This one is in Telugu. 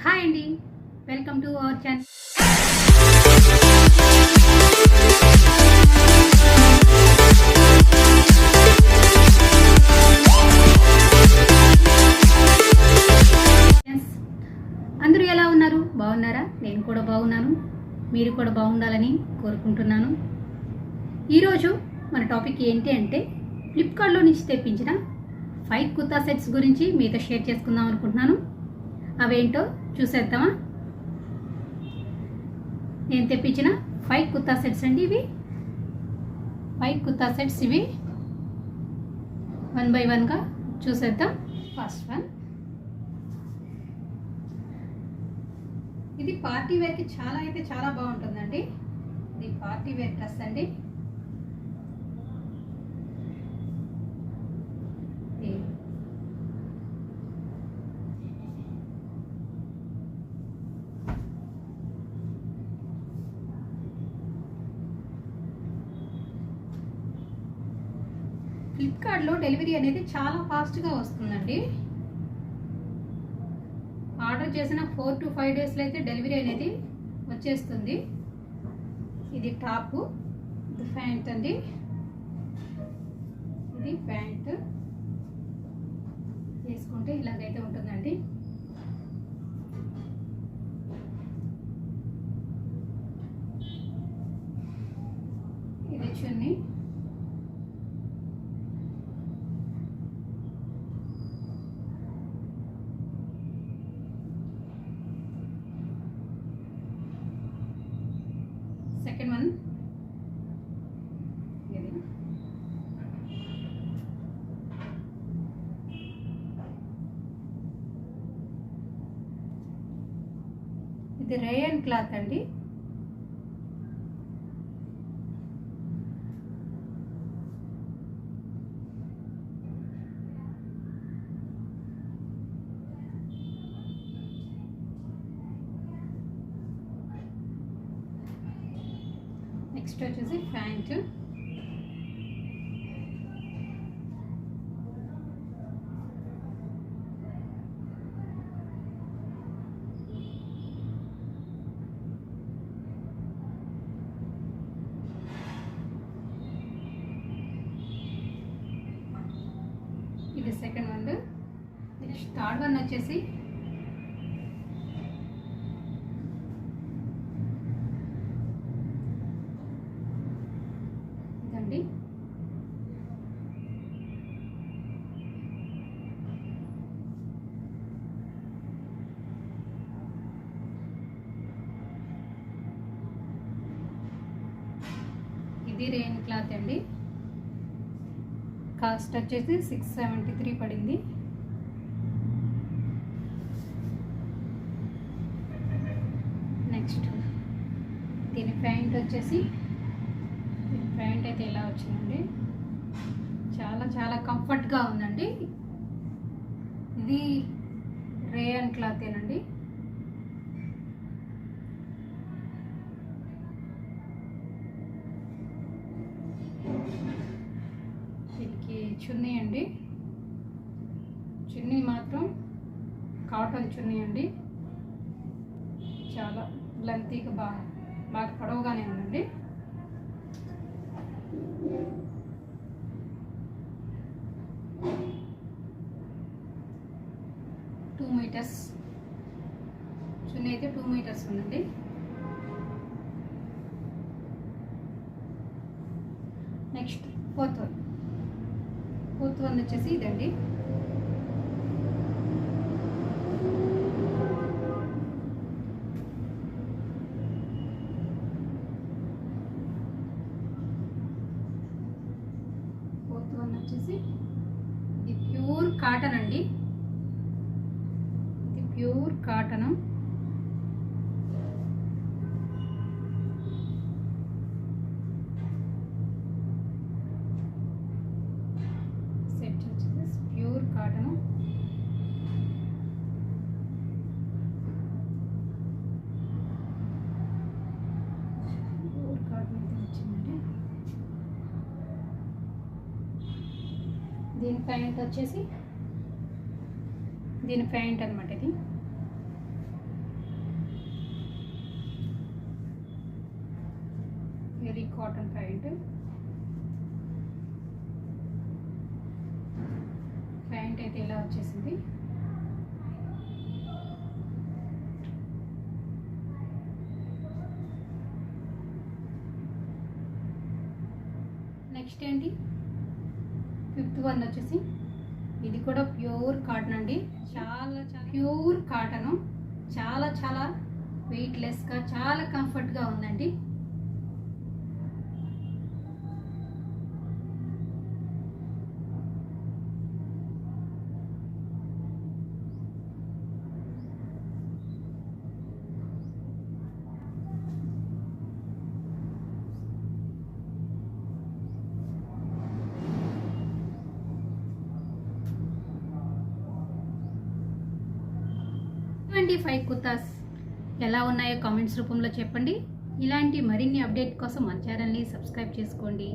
హాయ్ అండి, వెల్కమ్ టు అవర్ ఛానల్. అందరూ ఎలా ఉన్నారు? బాగున్నారా? నేను కూడా బాగున్నాను. మీరు కూడా బాగుండాలని కోరుకుంటున్నాను. ఈరోజు మన టాపిక్ ఏంటి అంటే ఫ్లిప్కార్ట్లో నుంచి తెప్పించిన 5 కుర్తా సెట్స్ గురించి మీతో షేర్ చేసుకుందాం అనుకుంటున్నాను. అవేంటో చూసేద్దామా? నేను తెప్పించిన 5 కుర్తా సెట్స్ అండి. ఇవి 5 కుర్తా సెట్స్. ఇవి 1 by 1గా చూసేద్దాం. ఫస్ట్ వన్, ఇది పార్టీ వేర్కి చాలా బాగుంటుందండి. ఇది పార్టీ వేర్ డ్రెస్ అండి. ఫ్లిప్కార్ట్లో డెలివరీ అనేది చాలా ఫాస్ట్గా వస్తుందండి. ఆర్డర్ చేసిన 4 to 5 డేస్లో అయితే డెలివరీ అనేది వచ్చేస్తుంది. ఇది టాపు, ఇది ప్యాంట్ అండి. ఇది ప్యాంట్ వేసుకుంటే ఇలాగైతే ఉంటుందండి. ఇది చున్నీ. సెకండ్ వన్, ఇది రేయన్ క్లాత్ అండి. నెక్స్ట్ వచ్చేసి ప్యాంట్. ఇది second one. Next third one వచ్చేసి ఇదండి. ఇది రేయన్ క్లాత్ అండి. కాస్ట్ వచ్చేసి 673 పడింది. నెక్స్ట్ దీని ప్యాంట్ వచ్చేసి, ప్యాంట్ అయితే ఇలా వచ్చిందండి. చాలా కంఫర్ట్గా ఉందండి. ఇది రేయన్ క్లాతేనండి. దీనికి చున్నీ అండి. చున్నీ మాత్రం కాటన్ చున్నీ అండి. చాలా లెంతీగా బాగా పొడవుగానే ఉందండి. టూ మీటర్స్ చున్నీ అయితే 2 మీటర్స్ ఉందండి. నెక్స్ట్ ఫోర్త్ వన్ వచ్చేసి ఇదండి. ఫోర్త్ వన్ వచ్చేసి ఇది ప్యూర్ కాటన్ అండి. ఇది ప్యూర్ కాటను. సెట్ వచ్చేసి ప్యూర్ కాటను. ప్యూర్ కాటన్ అయితే వచ్చిందండి. దీని ప్యాంట్ వచ్చేసి, దీని ప్యాంట్ అనమాట ఇది. ఇది కాటన్ ప్యాంట్. ప్యాంట్ అయితే ఇలా వచ్చేసింది. నెక్స్ట్ ఏంటి, 5th వన్ వచ్చేసి ఇది కూడా ప్యూర్ కాటన్ అండి. చాలా చాలా ప్యూర్ కాటను, చాలా చాలా వెయిట్లెస్గా చాలా కంఫర్ట్గా ఉందండి. ఇటువంటి 5 కుర్తాస్ ఎలా ఉన్నాయో కామెంట్స్ రూపంలో చెప్పండి. ఇలాంటి మరిన్ని అప్డేట్ కోసం మన ఛానల్ని సబ్స్క్రైబ్ చేసుకోండి.